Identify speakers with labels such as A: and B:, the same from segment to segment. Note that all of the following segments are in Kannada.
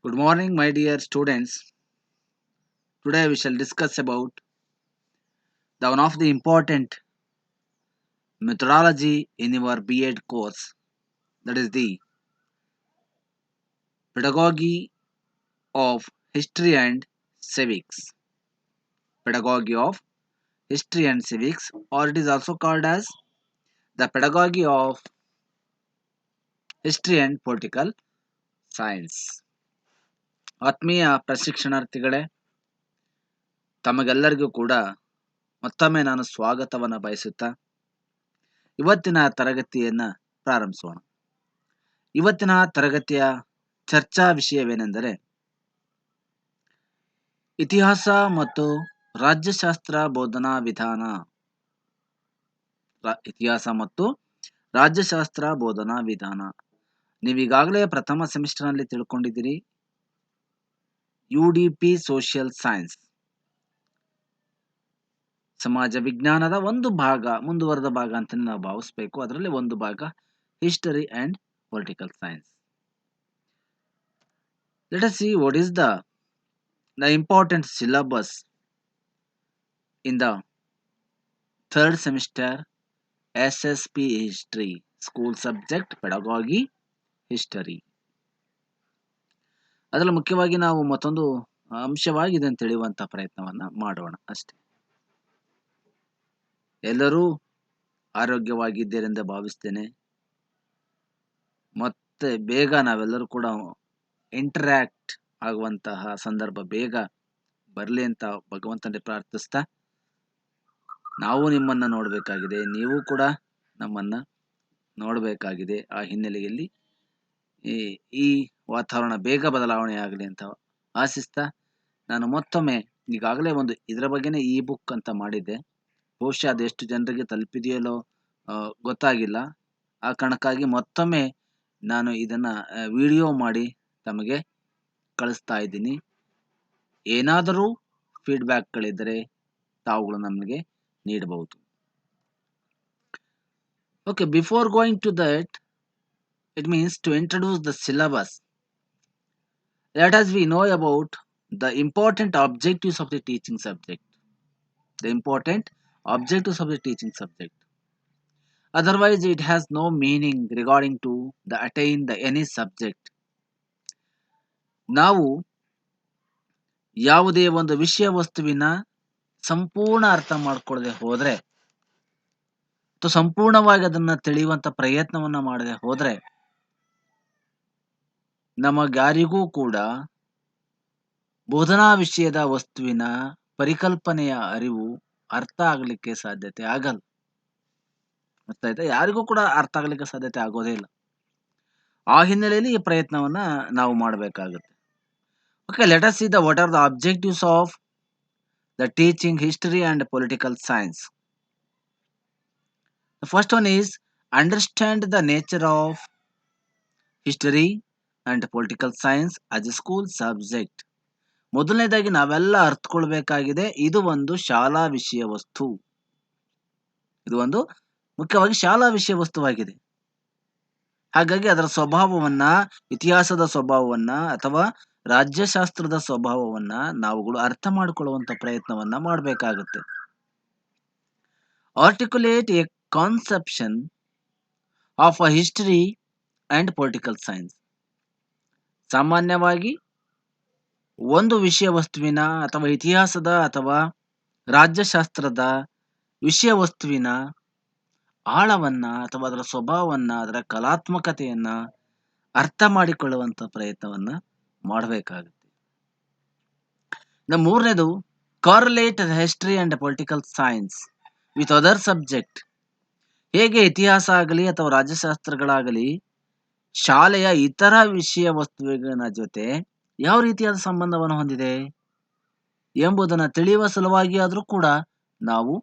A: Good morning, my dear students. Today we shall discuss about the one of the important methodology in your B.Ed course, that is the pedagogy of history and civics. Pedagogy of history and civics, or it is also called as the pedagogy of history and political science. ಆತ್ಮೀಯ ಪ್ರಶಿಕ್ಷಣಾರ್ಥಿಗಳೇ, ತಮಗೆಲ್ಲರಿಗೂ ಕೂಡ ಮತ್ತೊಮ್ಮೆ ನಾನು ಸ್ವಾಗತವನ್ನು ಬಯಸುತ್ತಾ ಇವತ್ತಿನ ತರಗತಿಯನ್ನ ಪ್ರಾರಂಭಿಸೋಣ. ಇವತ್ತಿನ ತರಗತಿಯ ಚರ್ಚಾ ವಿಷಯವೇನೆಂದರೆ ಇತಿಹಾಸ ಮತ್ತು ರಾಜ್ಯಶಾಸ್ತ್ರ ಬೋಧನಾ ವಿಧಾನ. ಇತಿಹಾಸ ಮತ್ತು ರಾಜ್ಯಶಾಸ್ತ್ರ ಬೋಧನಾ ವಿಧಾನ. ನೀವೀಗಾಗಲೇ ಪ್ರಥಮ ಸೆಮಿಸ್ಟರ್ನಲ್ಲಿ ತಿಳ್ಕೊಂಡಿದ್ದೀರಿ. UDP ಸೋಷಿಯಲ್ ಸೈನ್ಸ್, ಸಮಾಜ ವಿಜ್ಞಾನದ ಒಂದು ಭಾಗ, ಮುಂದುವರೆದ ಭಾಗ ಅಂತ ನಾವು ಭಾವಿಸಬೇಕು. ಅದರಲ್ಲಿ ಒಂದು ಭಾಗ history and political science. Let us see what is the important syllabus in the third semester SSP history, school subject pedagogy history. ಅದರಲ್ಲಿ ಮುಖ್ಯವಾಗಿ ನಾವು ಮತ್ತೊಂದು ಅಂಶವಾಗಿದೆ ಅಂತ ತಿಳಿಯುವಂತ ಪ್ರಯತ್ನವನ್ನ ಮಾಡೋಣ ಅಷ್ಟೇ. ಎಲ್ಲರೂ ಆರೋಗ್ಯವಾಗಿದ್ದೀರೆಂದು ಭಾವಿಸ್ತೇನೆ. ಮತ್ತೆ ಬೇಗ ನಾವೆಲ್ಲರೂ ಕೂಡ ಇಂಟರಾಕ್ಟ್ ಆಗುವಂತಹ ಸಂದರ್ಭ ಬೇಗ ಬರಲಿ ಅಂತ ಭಗವಂತನೇ ಪ್ರಾರ್ಥಿಸ್ತಾ, ನಾವು ನಿಮ್ಮನ್ನ ನೋಡಬೇಕಾಗಿದೆ, ನೀವು ಕೂಡ ನಮ್ಮನ್ನ ನೋಡಬೇಕಾಗಿದೆ. ಆ ಹಿನ್ನೆಲೆಯಲ್ಲಿ ಈ ವಾತಾವರಣ ಬೇಗ ಬದಲಾವಣೆ ಆಗಲಿ ಅಂತ ಆಶಿಸ್ತಾ, ನಾನು ಮತ್ತೊಮ್ಮೆ ಈಗಾಗಲೇ ಒಂದು ಇದರ ಬಗ್ಗೆನೇ ಈ ಬುಕ್ ಅಂತ ಮಾಡಿದ್ದೆ. ಬಹುಶಃ ಅದೆಷ್ಟು ಜನರಿಗೆ ತಲುಪಿದೆಯೋ ಗೊತ್ತಾಗಿಲ್ಲ. ಆ ಕಾರಣಕ್ಕಾಗಿ ಮತ್ತೊಮ್ಮೆ ನಾನು ಇದನ್ನ ವಿಡಿಯೋ ಮಾಡಿ ತಮಗೆ ಕಳಿಸ್ತಾ ಇದ್ದೀನಿ. ಏನಾದರೂ ಫೀಡ್ಬ್ಯಾಕ್ಗಳಿದ್ದರೆ ತಾವುಗಳು ನಮಗೆ ನೀಡಬಹುದು. Okay, before going to that, it means to introduce the syllabus. Let us we know about the important objectives of the teaching subject. The important objectives of the teaching subject. Otherwise, it has no meaning regarding to the attain the any subject. ನಾವು ಯಾವುದೇ ಒಂದು ವಿಷಯ ವಸ್ತುವಿನ ಸಂಪೂರ್ಣ ಅರ್ಥ ಮಾಡ್ಕೊಳ್ಳದೆ ಹೋದ್ರೆ ಅಥವಾ ಸಂಪೂರ್ಣವಾಗಿ ಅದನ್ನ ತಿಳಿಯುವಂತ ಪ್ರಯತ್ನವನ್ನ ಮಾಡದೆ ಹೋದ್ರೆ ನಮಗ್ಯಾರಿಗೂ ಕೂಡ ಬೋಧನಾ ವಿಷಯದ ವಸ್ತುವಿನ ಪರಿಕಲ್ಪನೆಯ ಅರಿವು ಅರ್ಥ ಆಗಲಿಕ್ಕೆ ಸಾಧ್ಯತೆ ಆಗಲ್ಲ. ಅರ್ಥ ಆಯ್ತಾ? ಯಾರಿಗೂ ಕೂಡ ಅರ್ಥ ಆಗಲಿಕ್ಕೆ ಸಾಧ್ಯತೆ ಆಗೋದೇ ಇಲ್ಲ. ಆ ಹಿನ್ನೆಲೆಯಲ್ಲಿ ಈ ಪ್ರಯತ್ನವನ್ನ ನಾವು ಮಾಡಬೇಕಾಗುತ್ತೆ. Okay, let us see what are the objectives of the teaching history and political science. The first one is understand the nature of history and political science as a school subject. ಮೊದಲನೇದಾಗಿ ನಾವೆಲ್ಲ ಅರ್ಥಕೊಳ್ಬೇಕಾಗಿದೆ, ಇದು ಒಂದು ಶಾಲಾ ವಿಷಯ ವಸ್ತು. ಇದು ಒಂದು ಮುಖ್ಯವಾಗಿ ಶಾಲಾ ವಿಷಯ ವಸ್ತುವಾಗಿದೆ. ಹಾಗಾಗಿ ಅದರ ಸ್ವಭಾವವನ್ನ, ಇತಿಹಾಸದ ಸ್ವಭಾವವನ್ನ ಅಥವಾ ರಾಜ್ಯಶಾಸ್ತ್ರದ ಸ್ವಭಾವವನ್ನ ನಾವುಗಳು ಅರ್ಥ ಮಾಡಿಕೊಳ್ಳುವಂತ ಪ್ರಯತ್ನವನ್ನ ಮಾಡಬೇಕಾಗುತ್ತೆ. Articulate A conception of a history and political science. ಸಾಮಾನ್ಯವಾಗಿ ಒಂದು ವಿಷಯ ವಸ್ತುವಿನ ಅಥವಾ ಇತಿಹಾಸದ ಅಥವಾ ರಾಜ್ಯಶಾಸ್ತ್ರದ ವಿಷಯ ವಸ್ತುವಿನ ಆಳವನ್ನ ಅಥವಾ ಅದರ ಸ್ವಭಾವವನ್ನ, ಅದರ ಕಲಾತ್ಮಕತೆಯನ್ನ ಅರ್ಥ ಮಾಡಿಕೊಳ್ಳುವಂತ ಪ್ರಯತ್ನವನ್ನ ಮಾಡಬೇಕಾಗುತ್ತೆ. ಮೂರನೇದು correlate the history and political science with other subject. ಹೇಗೆ ಇತಿಹಾಸ ಆಗಲಿ ಅಥವಾ ರಾಜ್ಯಶಾಸ್ತ್ರಗಳಾಗಲಿ ಶಾಲೆಯ ಇತರ ವಿಷಯ ವಸ್ತುವಿನ ಜೊತೆ ಯಾವ ರೀತಿಯಾದ ಸಂಬಂಧವನ್ನು ಹೊಂದಿದೆ ಎಂಬುದನ್ನು ತಿಳಿಯುವ ಸಲುವಾಗಿ ಆದರೂ ಕೂಡ ನಾವು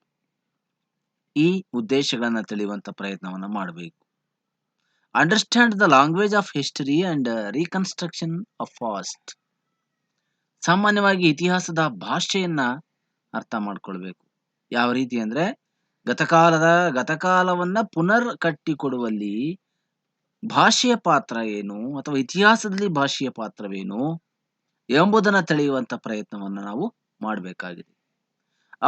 A: ಈ ಉದ್ದೇಶಗಳನ್ನ ತಿಳಿಯುವಂತ ಪ್ರಯತ್ನವನ್ನ ಮಾಡಬೇಕು. Understand the language of history and reconstruction of past. ಸಾಮಾನ್ಯವಾಗಿ ಇತಿಹಾಸದ ಭಾಷೆಯನ್ನ ಅರ್ಥ ಮಾಡ್ಕೊಳ್ಬೇಕು. ಯಾವ ರೀತಿ ಅಂದ್ರೆ ಗತಕಾಲವನ್ನ ಪುನರ್ ಕಟ್ಟಿಕೊಡುವಲ್ಲಿ ಭಾಷೆಯ ಪಾತ್ರ ಏನು ಅಥವಾ ಇತಿಹಾಸದಲ್ಲಿ ಭಾಷೆಯ ಪಾತ್ರವೇನು ಎಂಬುದನ್ನು ತಿಳಿಯುವಂತ ಪ್ರಯತ್ನವನ್ನು ನಾವು ಮಾಡಬೇಕಾಗಿದೆ.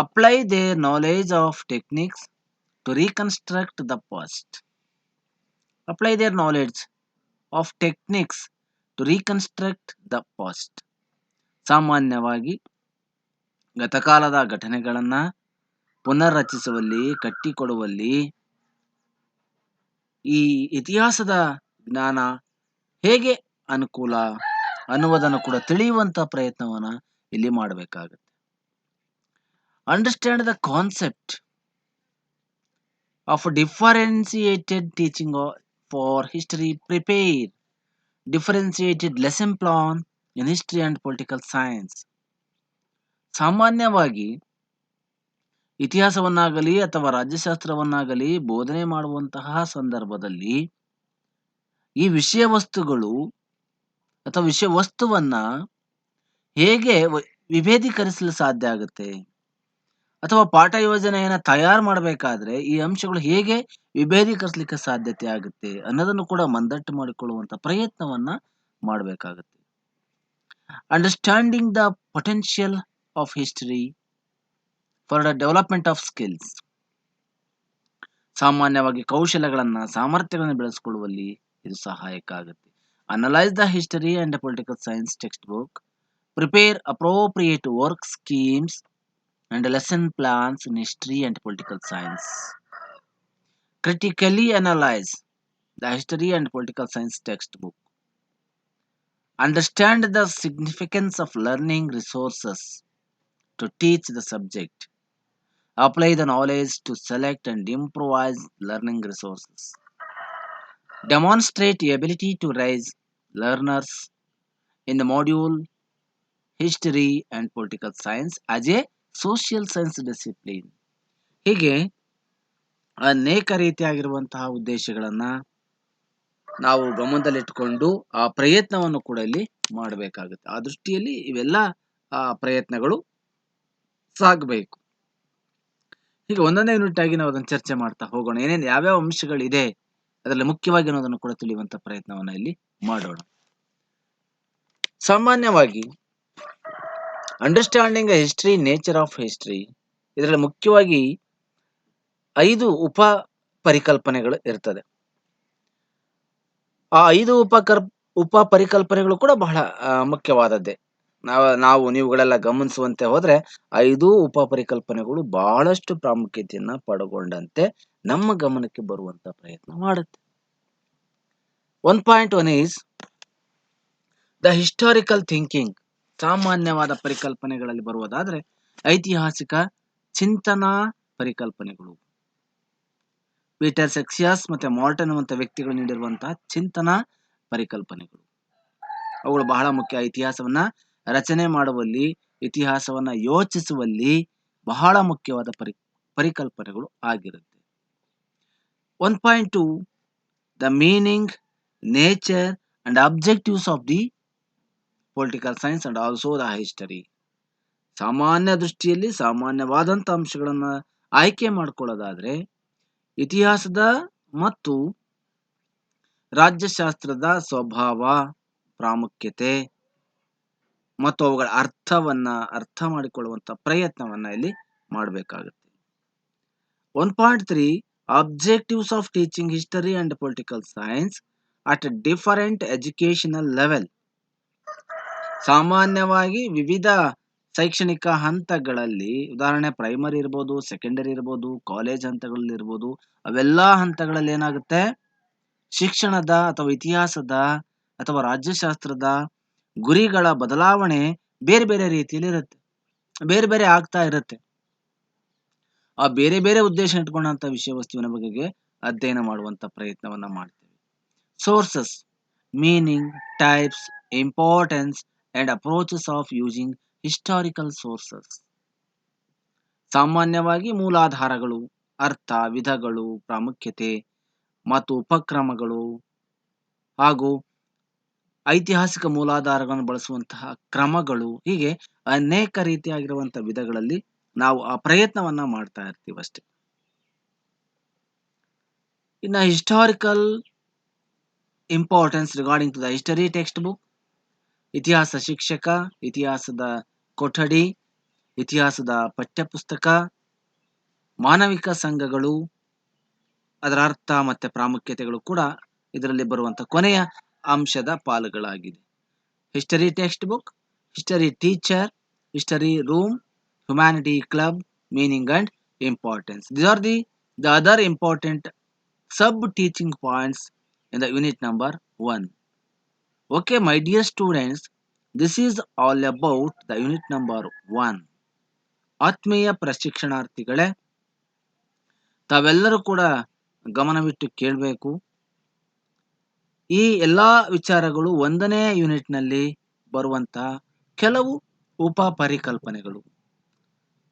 A: Apply their knowledge of techniques to reconstruct the past. Apply their knowledge of techniques to reconstruct the past. ಸಾಮಾನ್ಯವಾಗಿ ಗತಕಾಲದ ಘಟನೆಗಳನ್ನ ಪುನರ್ರಚಿಸುವಲ್ಲಿ, ಕಟ್ಟಿಕೊಡುವಲ್ಲಿ ಈ ಇತಿಹಾಸದ ಜ್ಞಾನ ಹೇಗೆ ಅನುಕೂಲ ಅನ್ನುವುದನ್ನು ಕೂಡ ತಿಳಿಯುವಂತ ಪ್ರಯತ್ನವನ್ನ ಇಲ್ಲಿ ಮಾಡಬೇಕಾಗುತ್ತೆ. Understand the concept of differentiated teaching for history. Prepare differentiated lesson plan in history and political science. ಸಾಮಾನ್ಯವಾಗಿ ಇತಿಹಾಸವನ್ನಾಗಲಿ ಅಥವಾ ರಾಜ್ಯಶಾಸ್ತ್ರವನ್ನಾಗಲಿ ಬೋಧನೆ ಮಾಡುವಂತಹ ಸಂದರ್ಭದಲ್ಲಿ ಈ ವಿಷಯ ವಸ್ತುಗಳು ಅಥವಾ ವಿಷಯ ವಸ್ತುವನ್ನ ಹೇಗೆ ವಿಭೇದೀಕರಿಸಲು ಸಾಧ್ಯ ಆಗುತ್ತೆ, ಅಥವಾ ಪಾಠ ಯೋಜನೆಯನ್ನ ತಯಾರು ಮಾಡಬೇಕಾದ್ರೆ ಈ ಅಂಶಗಳು ಹೇಗೆ ವಿಭೇದೀಕರಿಸಲಿಕ್ಕೆ ಸಾಧ್ಯತೆ ಆಗುತ್ತೆ ಅನ್ನೋದನ್ನು ಕೂಡ ಮಂದಟ್ಟು ಮಾಡಿಕೊಳ್ಳುವಂತ ಪ್ರಯತ್ನವನ್ನ ಮಾಡಬೇಕಾಗುತ್ತೆ. Understanding the potential of history for the development of skills. ಸಾಮಾನ್ಯವಾಗಿ ಕೌಶಲ್ಯಗಳನ್ನ, ಸಾಮರ್ಥ್ಯಗಳನ್ನು ಬೆಳೆಸಿಕೊಳ್ಳುವಲ್ಲಿ ಇದು ಸಹಾಯಕ ಆಗುತ್ತೆ. Analyse the history and political science text book. Prepare appropriate work schemes and lesson plans in history and political science. Critically analyze the history and political science textbook. Understand the significance of learning resources to teach the subject. Apply the knowledge to select and improvise learning resources. Demonstrate the ability to raise learners in the module history and political science as a social science discipline. ಹೀಗೆ ಅನೇಕ ರೀತಿಯಾಗಿರುವಂತಹ ಉದ್ದೇಶಗಳನ್ನ ನಾವು ಗಮನದಲ್ಲಿಟ್ಟುಕೊಂಡು ಆ ಪ್ರಯತ್ನವನ್ನು ಕೂಡ ಇಲ್ಲಿ ಮಾಡಬೇಕಾಗುತ್ತೆ. ಆ ದೃಷ್ಟಿಯಲ್ಲಿ ಇವೆಲ್ಲ ಪ್ರಯತ್ನಗಳು ಸಾಗಬೇಕು. ಹೀಗೆ ಒಂದೊಂದೇ ಯೂನಿಟ್ ಆಗಿ ನಾವು ಅದನ್ನು ಚರ್ಚೆ ಮಾಡ್ತಾ ಹೋಗೋಣ. ಏನೇನು ಯಾವ್ಯಾವ ಅಂಶಗಳಿದೆ ಅದರಲ್ಲಿ ಮುಖ್ಯವಾಗಿ ಅನ್ನೋದನ್ನು ಕೂಡ ತಿಳಿಯುವಂತ ಪ್ರಯತ್ನವನ್ನ ಇಲ್ಲಿ ಮಾಡೋಣ. ಸಾಮಾನ್ಯವಾಗಿ understanding history, nature of history, ಇದರಲ್ಲಿ ಮುಖ್ಯವಾಗಿ 5 ಉಪ ಪರಿಕಲ್ಪನೆಗಳು ಇರ್ತದೆ. ಆ 5 ಉಪ ಪರಿಕಲ್ಪನೆಗಳು ಕೂಡ ಬಹಳ ಮುಖ್ಯವಾದದ್ದೇ. ನಾವು ನೀವುಗಳೆಲ್ಲ ಗಮನಿಸುವಂತೆ ಹೋದ್ರೆ 5 ಉಪ ಪರಿಕಲ್ಪನೆಗಳು ಬಹಳಷ್ಟು ಪ್ರಾಮುಖ್ಯತೆಯನ್ನ ಪಡೆಗೊಂಡಂತೆ ನಮ್ಮ ಗಮನಕ್ಕೆ ಬರುವಂತ ಪ್ರಯತ್ನ ಮಾಡುತ್ತೆ. 1.1 ಈಸ್ ದ ಹಿಸ್ಟಾರಿಕಲ್ ಥಿಂಕಿಂಗ್. ಸಾಮಾನ್ಯವಾದ ಪರಿಕಲ್ಪನೆಗಳಲ್ಲಿ ಬರುವುದಾದ್ರೆ ಐತಿಹಾಸಿಕ ಚಿಂತನಾ ಪರಿಕಲ್ಪನೆಗಳು. ಪೀಟರ್ ಸೆಕ್ಸಿಯಸ್ ಮತ್ತೆ ಮಾರ್ಟನ್ ಅನ್ನುವಂಥ ವ್ಯಕ್ತಿಗಳು ನೀಡಿರುವಂತಹ ಚಿಂತನಾ ಪರಿಕಲ್ಪನೆಗಳು ಅವುಗಳು ಬಹಳ ಮುಖ್ಯ. ಇತಿಹಾಸವನ್ನ ರಚನೆ ಮಾಡುವಲ್ಲಿ, ಇತಿಹಾಸವನ್ನ ಯೋಚಿಸುವಲ್ಲಿ ಬಹಳ ಮುಖ್ಯವಾದ ಪರಿಕಲ್ಪನೆಗಳು ಆಗಿರುತ್ತೆ. 1.2 the meaning, nature and objectives of the political science and also the history. ಸಾಮಾನ್ಯ ದೃಷ್ಟಿಯಲ್ಲಿ ಸಾಮಾನ್ಯವಾದಂಥ ಅಂಶಗಳನ್ನ ಆಯ್ಕೆ ಮಾಡಿಕೊಳ್ಳೋದಾದ್ರೆ ಇತಿಹಾಸದ ಮತ್ತು ರಾಜ್ಯಶಾಸ್ತ್ರದ ಸ್ವಭಾವ, ಪ್ರಾಮುಖ್ಯತೆ ಮತ್ತು ಅವುಗಳ ಅರ್ಥವನ್ನ ಅರ್ಥ ಮಾಡಿಕೊಳ್ಳುವಂತ ಪ್ರಯತ್ನವನ್ನ ಇಲ್ಲಿ ಮಾಡಬೇಕಾಗುತ್ತೆ. 1.3 objectives of teaching history and political science at different educational level. ಸಾಮಾನ್ಯವಾಗಿ ವಿವಿಧ ಶೈಕ್ಷಣಿಕ ಹಂತಗಳಲ್ಲಿ, ಉದಾಹರಣೆ ಪ್ರೈಮರಿ ಇರ್ಬೋದು, ಸೆಕೆಂಡರಿ ಇರ್ಬೋದು, ಕಾಲೇಜ್ ಹಂತಗಳಲ್ಲಿ ಇರ್ಬೋದು, ಅವೆಲ್ಲ ಹಂತಗಳಲ್ಲಿ ಏನಾಗುತ್ತೆ, ಶಿಕ್ಷಣದ ಅಥವಾ ಇತಿಹಾಸದ ಅಥವಾ ರಾಜ್ಯಶಾಸ್ತ್ರದ ಗುರಿಗಳ ಬದಲಾವಣೆ ಬೇರೆ ಬೇರೆ ರೀತಿಯಲ್ಲಿ ಇರುತ್ತೆ, ಬೇರೆ ಬೇರೆ ಆಗ್ತಾ ಇರುತ್ತೆ. ಆ ಬೇರೆ ಬೇರೆ ಉದ್ದೇಶ ಇಟ್ಕೊಂಡಂತ ವಿಷಯ ವಸ್ತುವಿನ ಬಗೆಗೆ ಅಧ್ಯಯನ ಮಾಡುವಂತ ಪ್ರಯತ್ನವನ್ನ ಮಾಡ್ತೇವೆ. Sources, meaning, types, importance and approaches of using historical sources. ಸಾಮಾನ್ಯವಾಗಿ ಮೂಲಾಧಾರಗಳು, ಅರ್ಥ, ವಿಧಗಳು, ಪ್ರಾಮುಖ್ಯತೆ ಮತ್ತು ಉಪಕ್ರಮಗಳು ಹಾಗೂ ಐತಿಹಾಸಿಕ ಮೂಲಾಧಾರಗಳನ್ನು ಬಳಸುವಂತಹ ಕ್ರಮಗಳು, ಹೀಗೆ ಅನೇಕ ರೀತಿಯಾಗಿರುವಂತಹ ವಿಧಗಳಲ್ಲಿ ನಾವು ಆ ಪ್ರಯತ್ನವನ್ನ ಮಾಡ್ತಾ ಇರ್ತೀವಷ್ಟೇ. ಇನ್ನು historical importance regarding to the history textbook. ಇತಿಹಾಸ ಶಿಕ್ಷಕ, ಇತಿಹಾಸದ ಕೊಠಡಿ, ಇತಿಹಾಸದ ಪಠ್ಯಪುಸ್ತಕ, ಮಾನವಿಕ ಸಂಘಗಳು, ಅದರ ಅರ್ಥ ಮತ್ತೆ ಪ್ರಾಮುಖ್ಯತೆಗಳು ಕೂಡ ಇದರಲ್ಲಿ ಬರುವಂತ ಕೊನೆಯ ಅಂಶದ ಪಾಲುಗಳಾಗಿದೆ. History textbook, history teacher, history room, humanity club, meaning and importance. These are the other important sub teaching points in the unit number 1. Okay, my dear students, this is all about the unit number 1. ಆತ್ಮೀಯ ಪ್ರಶಿಕ್ಷಣಾರ್ಥಿಗಳೇ, ತಾವೆಲ್ಲರೂ ಕೂಡ ಗಮನವಿಟ್ಟು ಕೇಳಬೇಕು. ಈ ಎಲ್ಲಾ ವಿಚಾರಗಳು 1ನೇ ಯೂನಿಟ್ನಲ್ಲಿ ಬರುವಂತಹ ಕೆಲವು ಉಪ ಪರಿಕಲ್ಪನೆಗಳು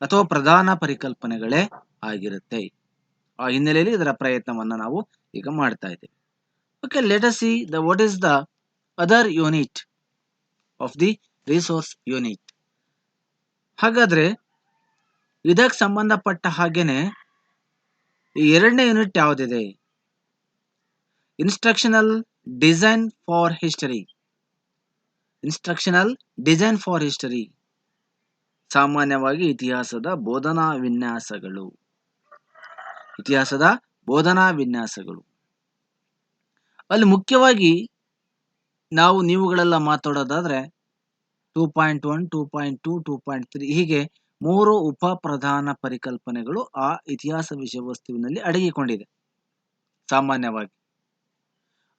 A: ಅಥವಾ ಪ್ರಧಾನ ಪರಿಕಲ್ಪನೆಗಳೇ ಆಗಿರುತ್ತೆ. ಆ ಹಿನ್ನೆಲೆಯಲ್ಲಿ ಇದರ ಪ್ರಯತ್ನವನ್ನ ನಾವು ಈಗ ಮಾಡ್ತಾ ಇದ್ದೇವೆ. Okay, let us see what is the other unit of the resource unit. ಹಾಗಾದ್ರೆ ಇದಕ್ಕೆ ಸಂಬಂಧಪಟ್ಟ ಹಾಗೇನೆ ಈ 2ನೇ ಯೂನಿಟ್ ಯಾವುದಿದೆ? Instructional design for history. Instructional design for history, ಸಾಮಾನ್ಯವಾಗಿ ಇತಿಹಾಸದ ಬೋಧನಾ ವಿನ್ಯಾಸಗಳು. ಇತಿಹಾಸದ ಬೋಧನಾ ವಿನ್ಯಾಸಗಳು ಅಲ್ಲಿ ಮುಖ್ಯವಾಗಿ ನೀವುಗಳೆಲ್ಲ ಮಾತಾಡೋದಾದ್ರೆ 2.1, 2.2, 2.3 ಹೀಗೆ 3 ಉಪ ಪ್ರಧಾನ ಪರಿಕಲ್ಪನೆಗಳು ಆ ಇತಿಹಾಸ ವಿಷಯ ವಸ್ತುವಿನಲ್ಲಿ ಅಡಗಿಕೊಂಡಿದೆ. ಸಾಮಾನ್ಯವಾಗಿ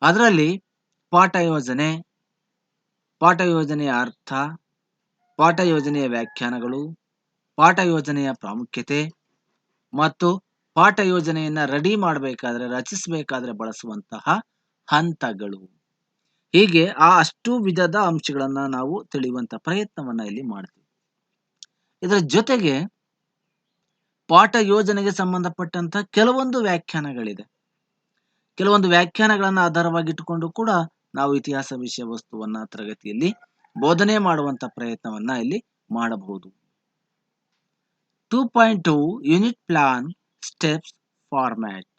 A: ಅದರಲ್ಲಿ ಪಾಠ ಯೋಜನೆ, ಪಾಠ ಯೋಜನೆಯ ಅರ್ಥ, ಪಾಠ ಯೋಜನೆಯ ವ್ಯಾಖ್ಯಾನಗಳು, ಪಾಠ ಯೋಜನೆಯ ಪ್ರಾಮುಖ್ಯತೆ ಮತ್ತು ಪಾಠ ಯೋಜನೆಯನ್ನ ರಚಿಸಬೇಕಾದ್ರೆ ಬಳಸುವಂತಹ ಹಂತಗಳು, ಹೀಗೆ ಆ ಅಷ್ಟು ವಿಧದ ಅಂಶಗಳನ್ನ ನಾವು ತಿಳಿಯುವಂತ ಪ್ರಯತ್ನವನ್ನ ಇಲ್ಲಿ ಮಾಡ್ತೀವಿ. ಇದರ ಜೊತೆಗೆ ಪಾಠ ಯೋಜನೆಗೆ ಸಂಬಂಧಪಟ್ಟಂತ ಕೆಲವೊಂದು ವ್ಯಾಖ್ಯಾನಗಳಿದೆ. ಕೆಲವೊಂದು ವ್ಯಾಖ್ಯಾನಗಳನ್ನ ಆಧಾರವಾಗಿಟ್ಟುಕೊಂಡು ಕೂಡ ನಾವು ಇತಿಹಾಸ ವಿಷಯ ವಸ್ತುವನ್ನ ತರಗತಿಯಲ್ಲಿ ಬೋಧನೆ ಮಾಡುವಂತ ಪ್ರಯತ್ನವನ್ನ ಇಲ್ಲಿ ಮಾಡಬಹುದು. 2.2 ಯೂನಿಟ್ ಪ್ಲಾನ್ ಸ್ಟೆಪ್ಸ್ ಫಾರ್ಮ್ಯಾಟ್.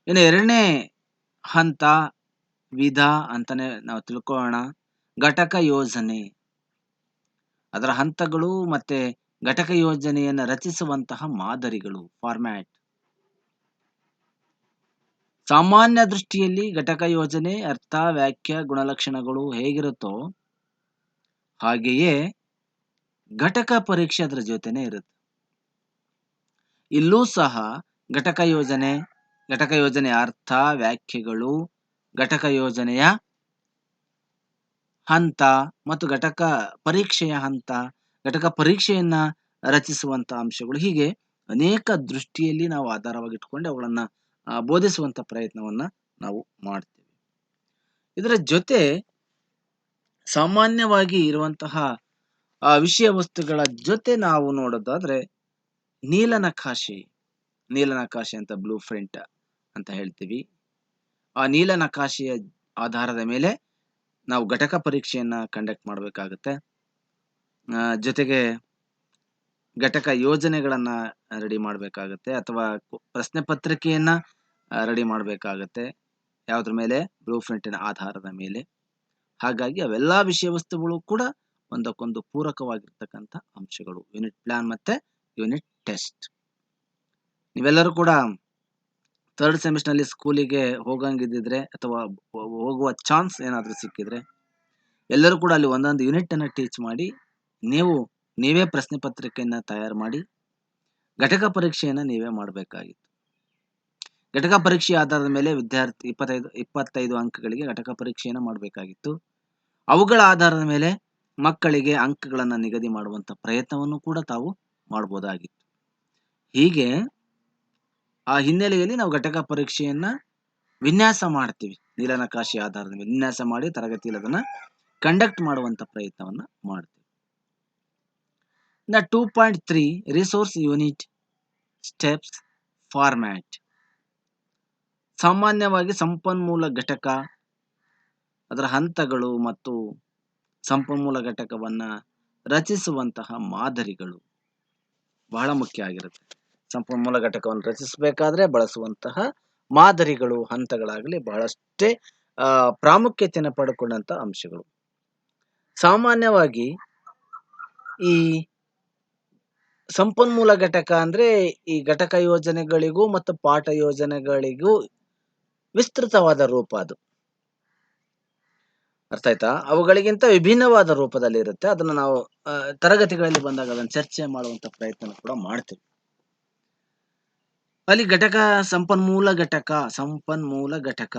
A: ಇನ್ನು 2ನೇ ಹಂತ ವಿಧ ಅಂತಾನೆ ನಾವು ತಿಳ್ಕೊಳ್ಳೋಣ. ಘಟಕ ಯೋಜನೆ, ಅದರ ಹಂತಗಳು ಮತ್ತೆ ಘಟಕ ಯೋಜನೆಯನ್ನು ರಚಿಸುವಂತಹ ಮಾದರಿಗಳು, ಫಾರ್ಮ್ಯಾಟ್. ಸಾಮಾನ್ಯ ದೃಷ್ಟಿಯಲ್ಲಿ ಘಟಕ ಯೋಜನೆ ಅರ್ಥ, ವ್ಯಾಖ್ಯೆ, ಗುಣಲಕ್ಷಣಗಳು ಹೇಗಿರುತ್ತೋ ಹಾಗೆಯೇ ಘಟಕ ಪರೀಕ್ಷೆ ಅದರ ಜೊತೆನೆ ಇರುತ್ತೆ. ಇಲ್ಲೂ ಸಹ ಘಟಕ ಯೋಜನೆ ಅರ್ಥ, ವ್ಯಾಖ್ಯೆಗಳು, ಘಟಕ ಯೋಜನೆಯ ಹಂತ ಮತ್ತು ಘಟಕ ಪರೀಕ್ಷೆಯ ಹಂತ, ಘಟಕ ಪರೀಕ್ಷೆಯನ್ನ ರಚಿಸುವಂತ ಅಂಶಗಳು, ಹೀಗೆ ಅನೇಕ ದೃಷ್ಟಿಯಲ್ಲಿ ನಾವು ಆಧಾರವಾಗಿಟ್ಟುಕೊಂಡು ಅವುಗಳನ್ನ ಬೋಧಿಸುವಂತ ಪ್ರಯತ್ನವನ್ನ ನಾವು ಮಾಡ್ತೇವೆ. ಇದರ ಜೊತೆ ಸಾಮಾನ್ಯವಾಗಿ ಇರುವಂತಹ ವಿಷಯ ವಸ್ತುಗಳ ಜೊತೆ ನಾವು ನೋಡೋದಾದ್ರೆ ನೀಲನಕಾಶೆ ಅಂತ ಬ್ಲೂ ಪ್ರಿಂಟ್ ಅಂತ ಹೇಳ್ತೀವಿ. ಆ ನೀಲನಕಾಶೆಯ ಆಧಾರದ ಮೇಲೆ ನಾವು ಘಟಕ ಪರೀಕ್ಷೆಯನ್ನ ಕಂಡಕ್ಟ್ ಮಾಡಬೇಕಾಗುತ್ತೆ. ಜೊತೆಗೆ ಘಟಕ ಯೋಜನೆಗಳನ್ನ ರೆಡಿ ಮಾಡಬೇಕಾಗುತ್ತೆ ಅಥವಾ ಪ್ರಶ್ನೆ ಪತ್ರಿಕೆಯನ್ನ ರೆಡಿ ಮಾಡಬೇಕಾಗುತ್ತೆ. ಯಾವುದ್ರ ಮೇಲೆ? ಬ್ಲೂ ಪ್ರಿಂಟಿನ ಆಧಾರದ ಮೇಲೆ. ಹಾಗಾಗಿ ಅವೆಲ್ಲಾ ವಿಷಯ ವಸ್ತುಗಳು ಕೂಡ ಒಂದಕ್ಕೊಂದು ಪೂರಕವಾಗಿರ್ತಕ್ಕಂಥ ಅಂಶಗಳು. ಯೂನಿಟ್ ಪ್ಲಾನ್ ಮತ್ತೆ ಯೂನಿಟ್ ಟೆಸ್ಟ್. ನೀವೆಲ್ಲರೂ ಕೂಡ 3rd ಸೆಮಿಸ್ಟರ್ ನಲ್ಲಿ ಸ್ಕೂಲಿಗೆ ಹೋಗಂಗಿದ್ದಿದ್ರೆ ಅಥವಾ ಹೋಗುವ ಚಾನ್ಸ್ ಏನಾದ್ರೂ ಸಿಕ್ಕಿದ್ರೆ ಎಲ್ಲರೂ ಕೂಡ ಅಲ್ಲಿ ಒಂದೊಂದು ಯೂನಿಟ್ ಅನ್ನ ಟೀಚ್ ಮಾಡಿ ನೀವೇ ಪ್ರಶ್ನೆ ಪತ್ರಿಕೆಯನ್ನ ತಯಾರು ಮಾಡಿ ಘಟಕ ಪರೀಕ್ಷೆಯನ್ನ ನೀವೇ ಮಾಡಬೇಕಾಗಿತ್ತು. ಘಟಕ ಪರೀಕ್ಷೆ ಆಧಾರದ ಮೇಲೆ ವಿದ್ಯಾರ್ಥಿ 25 ಅಂಕಗಳಿಗೆ ಘಟಕ ಪರೀಕ್ಷೆಯನ್ನ ಮಾಡಬೇಕಾಗಿತ್ತು. ಅವುಗಳ ಆಧಾರದ ಮೇಲೆ ಮಕ್ಕಳಿಗೆ ಅಂಕಗಳನ್ನ ನಿಗದಿ ಮಾಡುವಂತ ಪ್ರಯತ್ನವನ್ನು ಕೂಡ ತಾವು ಮಾಡಬಹುದಾಗಿತ್ತು. ಹೀಗೆ ಆ ಹಿನ್ನೆಲೆಯಲ್ಲಿ ನಾವು ಘಟಕ ಪರೀಕ್ಷೆಯನ್ನ ವಿನ್ಯಾಸ ಮಾಡ್ತೀವಿ. ನೀಲನಕಾಶೆ ಆಧಾರದ ಮೇಲೆ ವಿನ್ಯಾಸ ಮಾಡಿ ತರಗತಿಯಲ್ಲಿ ಅದನ್ನ ಕಂಡಕ್ಟ್ ಮಾಡುವಂತ ಪ್ರಯತ್ನವನ್ನ ಮಾಡ್ತೀವಿ. 2.3 ರಿಸೋರ್ಸ್ ಯೂನಿಟ್ ಸ್ಟೆಪ್ಸ್ ಫಾರ್ಮ್ಯಾಟ್. ಸಾಮಾನ್ಯವಾಗಿ ಸಂಪನ್ಮೂಲ ಘಟಕ, ಅದರ ಹಂತಗಳು ಮತ್ತು ಸಂಪನ್ಮೂಲ ಘಟಕವನ್ನ ರಚಿಸುವಂತಹ ಮಾದರಿಗಳು ಬಹಳ ಮುಖ್ಯ ಆಗಿರುತ್ತೆ. ಸಂಪನ್ಮೂಲ ಘಟಕವನ್ನು ರಚಿಸಬೇಕಾದ್ರೆ ಬಳಸುವಂತಹ ಮಾದರಿಗಳು, ಹಂತಗಳಾಗಲಿ ಬಹಳಷ್ಟೇ ಪ್ರಾಮುಖ್ಯತೆಯನ್ನು ಪಡ್ಕೊಂಡಂತ ಅಂಶಗಳು. ಸಾಮಾನ್ಯವಾಗಿ ಈ ಸಂಪನ್ಮೂಲ ಘಟಕ ಅಂದ್ರೆ ಈ ಘಟಕ ಯೋಜನೆಗಳಿಗೂ ಮತ್ತು ಪಾಠ ಯೋಜನೆಗಳಿಗೂ ವಿಸ್ತೃತವಾದ ರೂಪ ಅದು. ಅರ್ಥ ಆಯ್ತಾ? ಅವುಗಳಿಗಿಂತ ವಿಭಿನ್ನವಾದ ರೂಪದಲ್ಲಿ ಇರುತ್ತೆ. ಅದನ್ನ ನಾವು ತರಗತಿಗಳಲ್ಲಿ ಬಂದಾಗ ಅದನ್ನು ಚರ್ಚೆ ಮಾಡುವಂತ ಪ್ರಯತ್ನ ಕೂಡ ಮಾಡ್ತೀವಿ. ಅಲ್ಲಿ ಸಂಪನ್ಮೂಲ ಘಟಕ,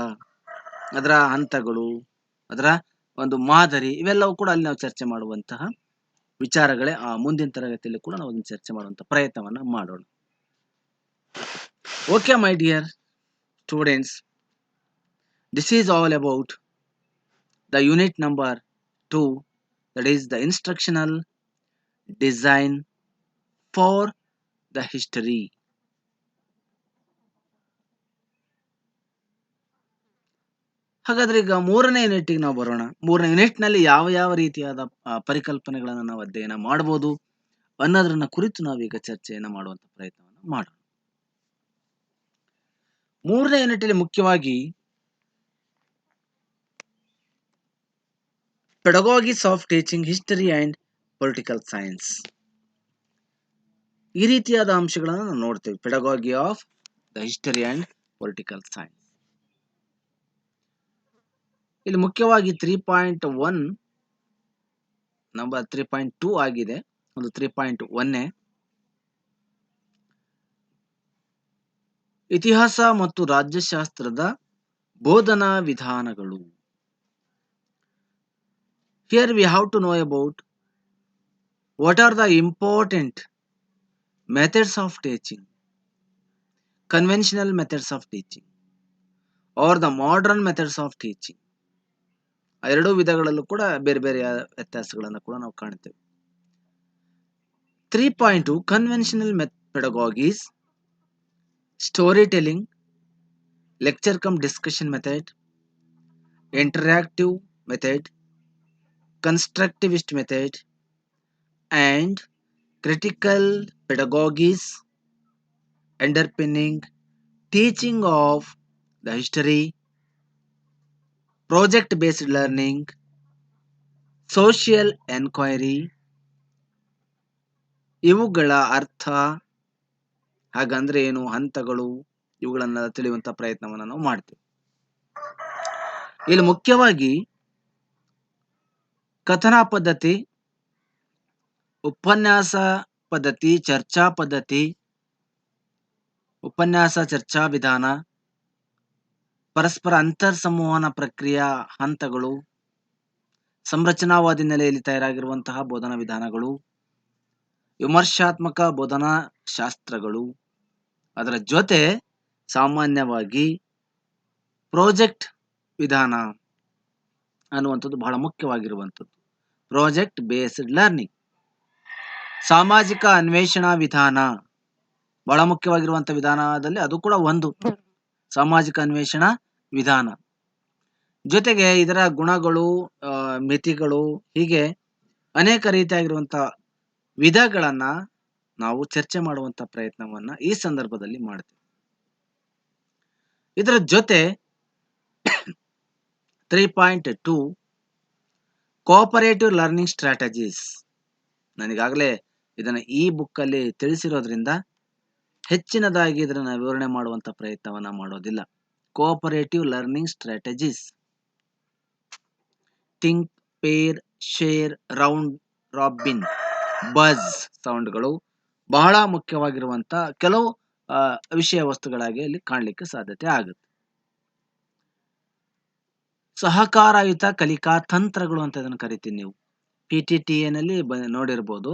A: ಅದರ ಹಂತಗಳು, ಅದರ ಒಂದು ಮಾದರಿ, ಇವೆಲ್ಲವೂ ಕೂಡ ಅಲ್ಲಿ ನಾವು ಚರ್ಚೆ ಮಾಡುವಂತಹ ವಿಚಾರಗಳೇ. ಮುಂದಿನ ತರಗತಿಯಲ್ಲಿ ಕೂಡ ನಾವು ಅದನ್ನು ಚರ್ಚೆ ಮಾಡುವಂತ ಪ್ರಯತ್ನವನ್ನ ಮಾಡೋಣ. Okay my dear students, this is all about the unit number 2, that is the instructional design for the history. ಹಾಗಾದ್ರೆ ಈಗ 3ನೇ ಯೂನಿಟ್ಗೆ ನಾವು ಬರೋಣ. 3ನೇ ಯೂನಿಟ್ನಲ್ಲಿ ಯಾವ ರೀತಿಯಾದ ಪರಿಕಲ್ಪನೆಗಳನ್ನು ನಾವು ಅಧ್ಯಯನ ಮಾಡಬಹುದು ಅನ್ನೋದನ್ನ ಕುರಿತು ನಾವೀಗ ಚರ್ಚೆಯನ್ನು ಮಾಡುವಂತ ಪ್ರಯತ್ನವನ್ನು ಮಾಡೋಣ. 3ನೇ ಯೂನಿಟ್ನಲ್ಲಿ ಮುಖ್ಯವಾಗಿ pedagogies of teaching history and political science, ಈ ರೀತಿಯಾದ ಅಂಶಗಳನ್ನು ನಾವು ನೋಡ್ತೇವೆ. Pedagogy of the history and political science. ಇಲ್ಲಿ ಮುಖ್ಯವಾಗಿ 3.1 ನಂಬರ್ 3.2 ಆಗಿದೆ. ಒಂದು 3.1 ಇತಿಹಾಸ ಮತ್ತು ರಾಜ್ಯಶಾಸ್ತ್ರದ ಬೋಧನಾ ವಿಧಾನಗಳು. Here we have to know about what are the important methods of teaching, conventional methods of teaching or the modern methods of teaching. ಎರಡೂ ವಿಧಗಳಲ್ಲೂ ಕೂಡ ಬೇರೆ ಬೇರೆ ವ್ಯತ್ಯಾಸಗಳನ್ನು ಕೂಡ ನಾವು ಕಾಣ್ತೇವೆ. 3.2 conventional pedagogies, storytelling, lecture cum discussion method, interactive method, constructivist method and critical pedagogies underpinning teaching of the history, project based learning, social enquiry. ಇವುಗಳ ಅರ್ಥ ಹಾಗಂದ್ರೆ ಏನು, ಹಂತಗಳು, ಇವುಗಳನ್ನ ತಿಳಿಯುವಂತ ಪ್ರಯತ್ನವನ್ನು ನಾವು ಮಾಡ್ತೇವೆ. ಇಲ್ಲಿ ಮುಖ್ಯವಾಗಿ ಕಥನ ಪದ್ಧತಿ, ಉಪನ್ಯಾಸ ಪದ್ಧತಿ, ಚರ್ಚಾ ಪದ್ಧತಿ, ಉಪನ್ಯಾಸ ಚರ್ಚಾ ವಿಧಾನ, ಪರಸ್ಪರ ಅಂತರ್ ಸಂವಹನ ಪ್ರಕ್ರಿಯೆ ಹಂತಗಳು, ಸಂರಚನಾವಾದಿ ನೆಲೆಯಲ್ಲಿ ತಯಾರಾಗಿರುವಂತಹ ಬೋಧನಾ ವಿಧಾನಗಳು, ವಿಮರ್ಶಾತ್ಮಕ ಬೋಧನಾ ಶಾಸ್ತ್ರಗಳು, ಅದರ ಜೊತೆ ಸಾಮಾನ್ಯವಾಗಿ ಪ್ರಾಜೆಕ್ಟ್ ವಿಧಾನ ಅನ್ನುವಂಥದ್ದು ಬಹಳ ಮುಖ್ಯವಾಗಿರುವಂಥದ್ದು. ಪ್ರಾಜೆಕ್ಟ್ ಬೇಸ್ಡ್ ಲರ್ನಿಂಗ್, ಸಾಮಾಜಿಕ ಅನ್ವೇಷಣಾ ವಿಧಾನ ಬಹಳ ಮುಖ್ಯವಾಗಿರುವಂತಹ ವಿಧಾನದಲ್ಲಿ ಅದು ಕೂಡ ಒಂದು ಸಾಮಾಜಿಕ ಅನ್ವೇಷಣಾ ವಿಧಾನ. ಜೊತೆಗೆ ಇದರ ಗುಣಗಳು, ಮಿತಿಗಳು, ಹೀಗೆ ಅನೇಕ ರೀತಿಯಾಗಿರುವಂತಹ ವಿಧಗಳನ್ನ ನಾವು ಚರ್ಚೆ ಮಾಡುವಂತ ಪ್ರಯತ್ನವನ್ನ ಈ ಸಂದರ್ಭದಲ್ಲಿ ಮಾಡ್ತೇವೆ. ಇದರ ಜೊತೆ 3.2 ಕೋಆಪರೇಟಿವ್ ಲರ್ನಿಂಗ್ ಸ್ಟ್ರಾಟಜೀಸ್. ನನಗಾಗಲೇ ಇದನ್ನ ಈ ಬುಕ್ ಅಲ್ಲಿ ತಿಳಿಸಿರೋದ್ರಿಂದ ಹೆಚ್ಚಿನದಾಗಿ ಇದನ್ನ ವಿವರಣೆ ಮಾಡುವಂತ ಪ್ರಯತ್ನವನ್ನ ಮಾಡೋದಿಲ್ಲ. Cooperative learning strategies, think, pair, share, round robin, buzz ಸೌಂಡ್ಗಳು ಬಹಳ ಮುಖ್ಯವಾಗಿರುವಂತ ಕೆಲವು ವಿಷಯ ವಸ್ತುಗಳಾಗಿ ಅಲ್ಲಿ ಕಾಣಲಿಕ್ಕೆ ಸಾಧ್ಯತೆ ಆಗುತ್ತೆ. ಸಹಕಾರಯುತ ಕಲಿಕಾ ತಂತ್ರಗಳು ಅಂತ ಇದನ್ನು ಕರಿತೀವಿ. ನೀವು PTTA ನಲ್ಲಿ ನೋಡಿರ್ಬೋದು.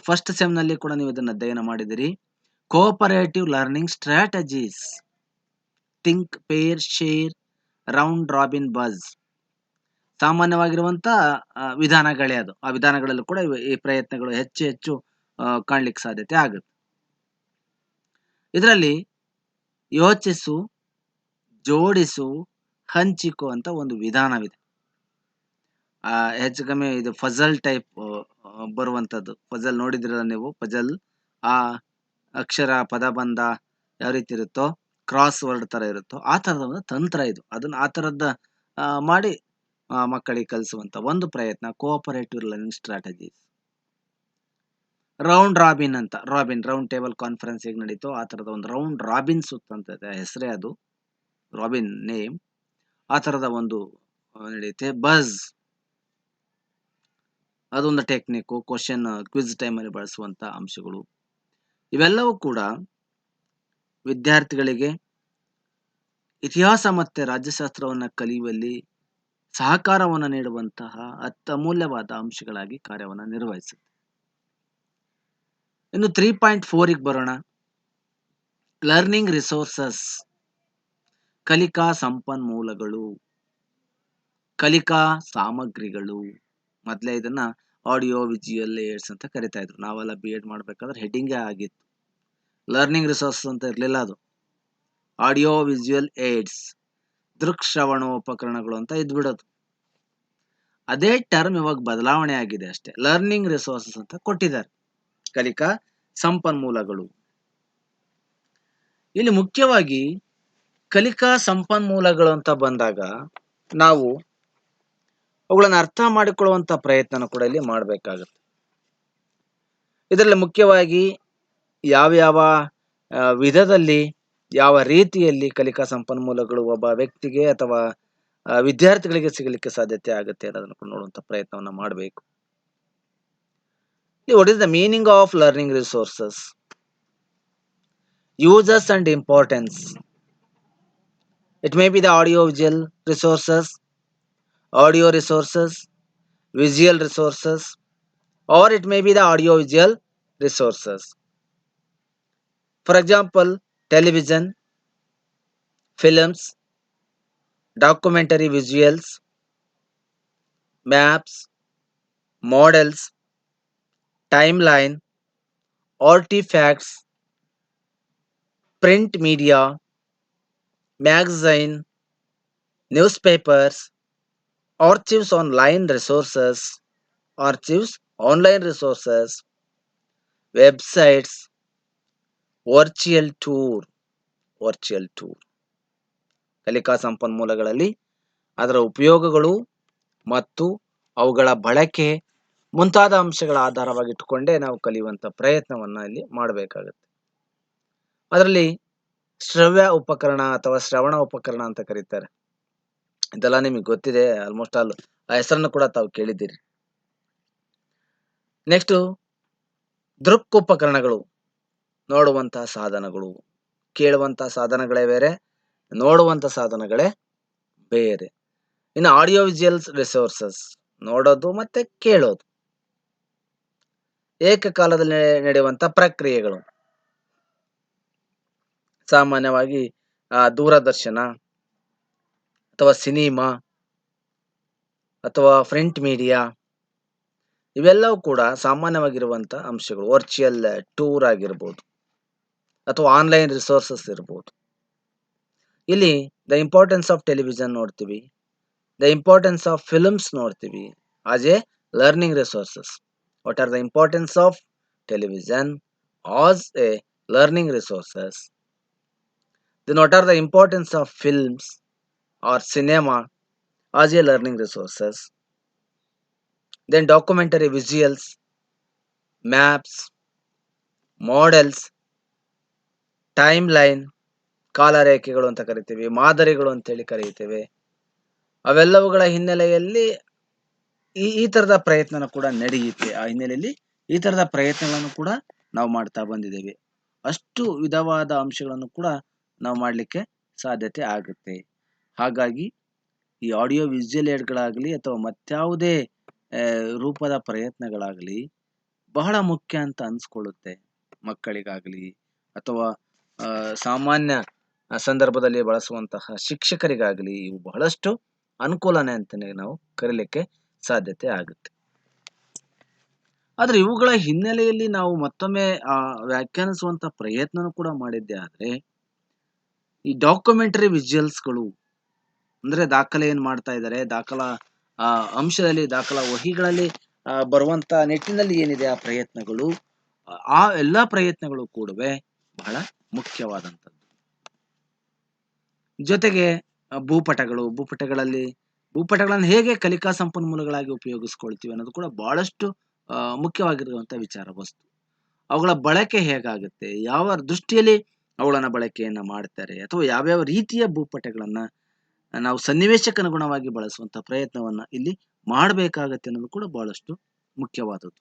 A: ಫಸ್ಟ್ ಸೆಮ್ ನಲ್ಲಿ ಕೂಡ ನೀವು ಇದನ್ನು ಅಧ್ಯಯನ ಮಾಡಿದಿರಿ. Cooperative learning strategies, think, pair, share, round robin, buzz ಸಾಮಾನ್ಯವಾಗಿರುವಂತ ವಿಧಾನಗಳೇ ಅದು. ಆ ವಿಧಾನಗಳಲ್ಲೂ ಕೂಡ ಈ ಪ್ರಯತ್ನಗಳು ಹೆಚ್ಚು ಕಾಣ್ಲಿಕ್ಕೆ ಸಾಧ್ಯತೆ ಆಗುತ್ತೆ. ಇದರಲ್ಲಿ ಯೋಚಿಸು, ಜೋಡಿಸು, ಹಂಚಿಕೋ ಅಂತ ಒಂದು ವಿಧಾನವಿದೆ. ಹೆಚ್ಚು ಕಮ್ಮಿ ಇದು ಫಜಲ್ ಟೈಪ್ ಬರುವಂತದ್ದು. ಫಜಲ್ ನೋಡಿದ್ರಲ್ಲ ನೀವು, ಫಜಲ್ ಆ ಅಕ್ಷರ ಪದಬಂಧ ಯಾವ ರೀತಿ ಇರುತ್ತೋ, ಕ್ರಾಸ್ ವರ್ಡ್ ತರ ಇರುತ್ತೋ ಆ ತರದ ಒಂದು ತಂತ್ರ ಇದು. ಅದನ್ನ ಆ ತರದ್ದು ಮಾಡಿ ಮಕ್ಕಳಿಗೆ ಕಲಿಸುವಂತ ಒಂದು ಪ್ರಯತ್ನ cooperative learning strategies. Round robin ಅಂತ, ರೌಂಡ್ ಟೇಬಲ್ ಕಾನ್ಫರೆನ್ಸ್ ಹೇಗೆ ನಡೀತೋ ಆ ತರದ ಒಂದು ರೌಂಡ್ ರಾಬಿನ್ ಸುತ್ತ ಅಂತ ಇದೆ, ಹೆಸರೇ ಅದು, ರಾಬಿನ್ ನೇಮ್. ಆ ತರದ ಒಂದು ನಡೆಯುತ್ತೆ. ಬಜ್ ಅದೊಂದು ಟೆಕ್ನಿಕ್, ಕ್ವಶನ್ ಕ್ವಿಜ್ ಟೈಮಲ್ಲಿ ಬಳಸುವಂತ ಅಂಶಗಳು. ಇವೆಲ್ಲವೂ ಕೂಡ ವಿದ್ಯಾರ್ಥಿಗಳಿಗೆ ಇತಿಹಾಸ ಮತ್ತೆ ರಾಜ್ಯಶಾಸ್ತ್ರವನ್ನು ಕಲಿಯುವಲ್ಲಿ ಸಹಕಾರವನ್ನು ನೀಡುವಂತಹ ಅತ್ಯಮೂಲ್ಯವಾದ ಅಂಶಗಳಾಗಿ ಕಾರ್ಯವನ್ನು ನಿರ್ವಹಿಸುತ್ತೆ. ಇನ್ನು 3.4 ಬರೋಣ. ಲರ್ನಿಂಗ್ ರಿಸೋರ್ಸಸ್, ಕಲಿಕಾ ಸಂಪನ್ಮೂಲಗಳು, ಕಲಿಕಾ ಸಾಮಗ್ರಿಗಳು. ಮೊದಲೇ ಇದನ್ನ ಆಡಿಯೋ ವಿಜುವಲ್ ಏಡ್ಸ್ ಅಂತ ಕರಿತಾ ಇದ್ರು. ನಾವೆಲ್ಲ BEd ಮಾಡ್ಬೇಕಾದ್ರೆ ಹೆಡ್ಡಿಂಗೇ ಆಗಿತ್ತು, ಲರ್ನಿಂಗ್ ರಿಸೋರ್ಸಸ್ ಅಂತ ಇರಲಿಲ್ಲ, ಅದು ಆಡಿಯೋ ವಿಜುವಲ್ ಏಡ್ಸ್, ದೃಕ್ಶ್ರವಣೋಪಕರಣಗಳು ಅಂತ ಇದ್ಬಿಡೋದು. ಅದೇ ಟರ್ಮ್ ಇವಾಗ ಬದಲಾವಣೆ ಆಗಿದೆ ಅಷ್ಟೇ, ಲರ್ನಿಂಗ್ ರಿಸೋರ್ಸಸ್ ಅಂತ ಕೊಟ್ಟಿದ್ದಾರೆ, ಕಲಿಕಾ ಸಂಪನ್ಮೂಲಗಳು. ಇಲ್ಲಿ ಮುಖ್ಯವಾಗಿ ಕಲಿಕಾ ಸಂಪನ್ಮೂಲಗಳು ಅಂತ ಬಂದಾಗ ನಾವು ಅವುಗಳನ್ನು ಅರ್ಥ ಮಾಡಿಕೊಳ್ಳುವಂತ ಪ್ರಯತ್ನ ಕೂಡ ಇಲ್ಲಿ ಮಾಡಬೇಕಾಗುತ್ತೆ. ಇದರಲ್ಲಿ ಮುಖ್ಯವಾಗಿ ಯಾವ್ಯಾವ ವಿಧದಲ್ಲಿ, ಯಾವ ರೀತಿಯಲ್ಲಿ ಕಲಿಕಾ ಸಂಪನ್ಮೂಲಗಳು ಒಬ್ಬ ವ್ಯಕ್ತಿಗೆ ಅಥವಾ ವಿದ್ಯಾರ್ಥಿಗಳಿಗೆ ಸಿಗಲಿಕ್ಕೆ ಸಾಧ್ಯತೆ ಆಗುತ್ತೆ ಅನ್ನೋದನ್ನು ನೋಡುವಂತ ಪ್ರಯತ್ನವನ್ನು ಮಾಡಬೇಕು. What is the meaning of learning resources? Uses and importance. It may be the audio visual resources, audio resources, visual resources, or it may be the audio visual resources. For example, television, films, documentary visuals, maps, models, timeline, artifacts, print media, magazine, newspapers, archives online resources, websites, virtual tour. ಕಲಿಕಾ ಸಂಪನ್ಮೂಲಗಳಲ್ಲಿ ಅದರ ಉಪಯೋಗಗಳು ಮತ್ತು ಅವುಗಳ ಬಳಕೆ ಮುಂತಾದ ಅಂಶಗಳ ಆಧಾರವಾಗಿಟ್ಟುಕೊಂಡೇ ನಾವು ಕಲಿಯುವಂತ ಪ್ರಯತ್ನವನ್ನ ಇಲ್ಲಿ ಮಾಡಬೇಕಾಗುತ್ತೆ. ಅದರಲ್ಲಿ ಶ್ರವ್ಯ ಉಪಕರಣ ಅಥವಾ ಶ್ರವಣ ಉಪಕರಣ ಅಂತ ಕರೀತಾರೆ. ಇದೆಲ್ಲ ನಿಮಗೆ ಗೊತ್ತಿದೆ, ಆಲ್ಮೋಸ್ಟ್ ಆಲ್ ಆ ಹೆಸರನ್ನು ಕೂಡ ತಾವು ಕೇಳಿದ್ದೀರಿ. ನೆಕ್ಸ್ಟ್ ದೃಕ್ ಉಪಕರಣಗಳು, ನೋಡುವಂತಹ ಸಾಧನಗಳು. ಕೇಳುವಂತಹ ಸಾಧನಗಳೇ ಬೇರೆ, ನೋಡುವಂತ ಸಾಧನಗಳೇ ಬೇರೆ. ಇನ್ನು ಆಡಿಯೋ ವಿಜುವಲ್ಸ್ ರಿಸೋರ್ಸಸ್, ನೋಡೋದು ಮತ್ತೆ ಕೇಳೋದು, ಏಕಕಾಲದಲ್ಲಿ ನಡೆಯುವಂತ ಪ್ರಕ್ರಿಯೆಗಳು. ಸಾಮಾನ್ಯವಾಗಿ ದೂರದರ್ಶನ ಅಥವಾ ಸಿನಿಮಾ ಅಥವಾ ಪ್ರಿಂಟ್ ಮೀಡಿಯಾ, ಇವೆಲ್ಲವೂ ಕೂಡ ಸಾಮಾನ್ಯವಾಗಿರುವಂತ ಅಂಶಗಳು. ವರ್ಚುವಲ್ ಟೂರ್ ಆಗಿರ್ಬೋದು ಅಥವಾ ಆನ್ಲೈನ್ ರಿಸೋರ್ಸಸ್ ಇರ್ಬೋದು. ಇಲ್ಲಿ ದ ಇಂಪಾರ್ಟೆನ್ಸ್ ಆಫ್ ಟೆಲಿವಿಷನ್ ನೋಡ್ತೀವಿ, ದ ಇಂಪಾರ್ಟೆನ್ಸ್ ಆಫ್ ಫಿಲ್ಮ್ಸ್ ನೋಡ್ತೀವಿ as A learning resources. What are the importance of television as A learning resources? Then what are the importance of films or cinema as a learning resources? Then documentary visuals, maps, models, timeline, ಕಾಲರೇಖೆಗಳು ಅಂತ ಕರಿತೀವಿ, ಮಾದರಿಗಳು ಅಂತೇಳಿ ಕರೀತೇವೆ. ಅವೆಲ್ಲವುಗಳ ಹಿನ್ನೆಲೆಯಲ್ಲಿ ಈ ತರದ ಪ್ರಯತ್ನ ಕೂಡ ನಡೆಯುತ್ತೆ. ಆ ಹಿನ್ನೆಲೆಯಲ್ಲಿ ಈ ತರದ ಪ್ರಯತ್ನಗಳನ್ನು ಕೂಡ ನಾವು ಮಾಡ್ತಾ ಬಂದಿದ್ದೇವೆ. ಅಷ್ಟು ವಿಧವಾದ ಅಂಶಗಳನ್ನು ಕೂಡ ನಾವು ಮಾಡಲಿಕ್ಕೆ ಸಾಧ್ಯತೆ ಆಗುತ್ತೆ. ಹಾಗಾಗಿ ಈ ಆಡಿಯೋ ವಿಜುವಲ್ ಏಡ್ಗಳಾಗಲಿ ಅಥವಾ ಮತ್ಯಾವುದೇ ರೂಪದ ಪ್ರಯತ್ನಗಳಾಗಲಿ ಬಹಳ ಮುಖ್ಯ ಅಂತ ಅನ್ಸ್ಕೊಳ್ಳುತ್ತೆ ಮಕ್ಕಳಿಗಾಗಲಿ ಅಥವಾ ಸಾಮಾನ್ಯ ಸಂದರ್ಭದಲ್ಲಿ ಬಳಸುವಂತಹ ಶಿಕ್ಷಕರಿಗಾಗಲಿ. ಇವು ಬಹಳಷ್ಟು ಅನುಕೂಲನೇ ಅಂತಲೇ ನಾವು ಕರೀಲಿಕ್ಕೆ ಸಾಧ್ಯತೆ ಆಗುತ್ತೆ. ಆದ್ರೆ ಇವುಗಳ ಹಿನ್ನೆಲೆಯಲ್ಲಿ ನಾವು ಮತ್ತೊಮ್ಮೆ ವ್ಯಾಖ್ಯಾನಿಸುವಂತ ಪ್ರಯತ್ನ ಕೂಡ ಮಾಡಿದ್ದೆ ಆದ್ರೆ, ಈ ಡಾಕ್ಯುಮೆಂಟರಿ ವಿಜುವಲ್ಸ್ಗಳು ಅಂದ್ರೆ ದಾಖಲೆ ಏನ್ ಮಾಡ್ತಾ ಇದ್ದಾರೆ, ದಾಖಲಾ ಅಂಶದಲ್ಲಿ, ದಾಖಲಾ ವಹಿಗಳಲ್ಲಿ ಬರುವಂತ ನಿಟ್ಟಿನಲ್ಲಿ ಏನಿದೆ ಆ ಪ್ರಯತ್ನಗಳು, ಆ ಎಲ್ಲಾ ಪ್ರಯತ್ನಗಳು ಕೂಡವೇ ಬಹಳ ಮುಖ್ಯವಾದಂಥದ್ದು. ಜೊತೆಗೆ ಭೂಪಟಗಳಲ್ಲಿ ಭೂಪಟಗಳನ್ನು ಹೇಗೆ ಕಲಿಕಾ ಸಂಪನ್ಮೂಲಗಳಾಗಿ ಉಪಯೋಗಿಸ್ಕೊಳ್ತೀವಿ ಅನ್ನೋದು ಕೂಡ ಬಹಳಷ್ಟು ಮುಖ್ಯವಾಗಿರುವಂತಹ ವಿಚಾರ ವಸ್ತು. ಅವುಗಳ ಬಳಕೆ ಹೇಗಾಗುತ್ತೆ, ಯಾವ ದೃಷ್ಟಿಯಲ್ಲಿ ಅವುಗಳನ್ನ ಬಳಕೆಯನ್ನ ಮಾಡ್ತಾರೆ, ಅಥವಾ ಯಾವ್ಯಾವ ರೀತಿಯ ಭೂಪಟಗಳನ್ನ ನಾವು ಸನ್ನಿವೇಶಕ್ಕೆ ಅನುಗುಣವಾಗಿ ಬಳಸುವಂತ ಪ್ರಯತ್ನವನ್ನ ಇಲ್ಲಿ ಮಾಡಬೇಕಾಗತ್ತೆ ಅನ್ನೋದು ಕೂಡ ಬಹಳಷ್ಟು ಮುಖ್ಯವಾದದ್ದು.